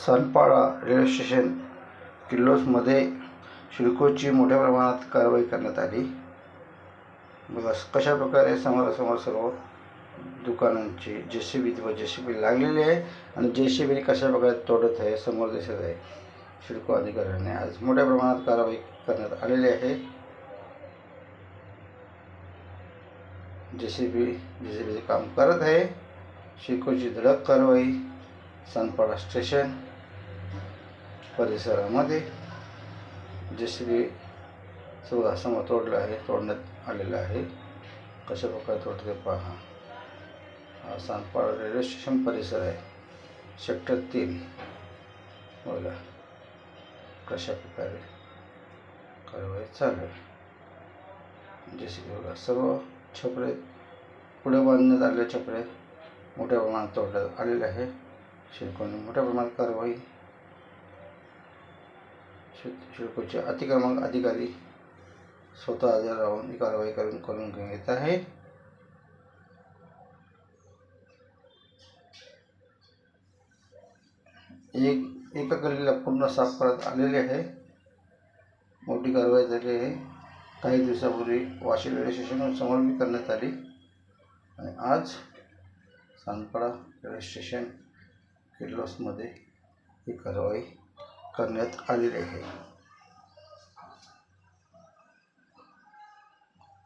Sanpada railway station किल्लोस्मध्ये सिडकोची मोठ्या प्रमाणात कारवाई करण्यात आली। बघा कशा प्रकारे समोरासमोर सर्व दुकानांची जेसीबी लागलेली आहे आणि जेसीबी कशा प्रकारे तोडत आहे समोर दिसत आहे। सिडको अधिकाऱ्यांनी आज मोठ्या प्रमाणात कारवाई करण्यात आलेली आहे। जेसीबी काम करत आहे। सिडकोची धडक कारवाई सानपाडा स्टेशन परिसरामध्ये जेसीबी समोर तोडण्यात आलेला आहे। कशा प्रकारे तोडते पहा। हा सानपाडा रेल्वे स्टेशन परिसर आहे, सेक्टर 3। बघा कशा प्रकारे कारवाई चालू आहे। जेसीबी बघा सर्व छपरे पुढे बांधण्यात आलेले छपरे मोठ्या प्रमाणात तोडण्यात आलेले आहे। सिडकोने मोठ्या प्रमाणात कारवाई सिडकोचे अतिक्रमण अधिकारी स्वतः हजर राहून ही कारवाई करून घेत आहे। एका गल्लीला पूर्ण साफ करण्यात आलेले आहे। मोठी कारवाई झाली आहे। काही दिवसापूर्वी वाशी रेल्वे स्टेशन समोर भी करण्यात आली आणि आज सानपाडा रेल्वे स्टेशन किल्लोस्मध्ये ही कारवाई करण्यात आलेली आहे।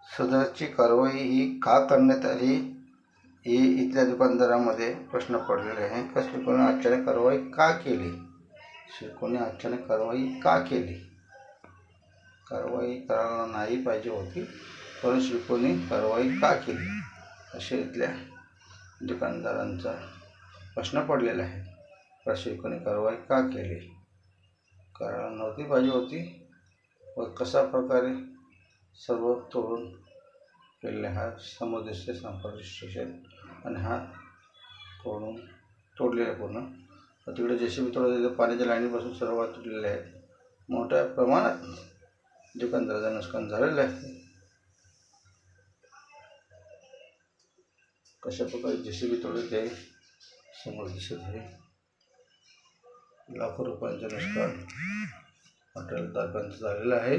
सदरची कारवाई ही का करण्यात आली हे इथल्या दुकानदारांमध्ये प्रश्न पडलेले आहे। सिडकोने अचानक कारवाई का केली? सिडकोने अचानक कारवाई का केली? कारवाई करायला नाही पाहिजे होती, पण सिडकोने कारवाई का केली असे इथल्या दुकानदारांचा प्रश्न पडलेला आहे। तर सिडकोने कारवाई का केली? करायला नव्हती पाहिजे होती व कशा प्रकारे सर्व तोडून गेलेले हा समोर दिसते सानपाडा स्टेशन आणि हा तोडलेला पूर्ण तिकडे जेसीबी तोडलेलं पाण्याच्या लाईनीपासून सर्व तुटलेले आहेत। मोठ्या प्रमाणात दुकानदाराचं नुकसान झालेलं आहे। कशा प्रकारे जेसीबी तोडत आहे समोर दिसत आहे। लाखो रुपयांचं नुकसान हॉटेल धारकांचं झालेलं आहे।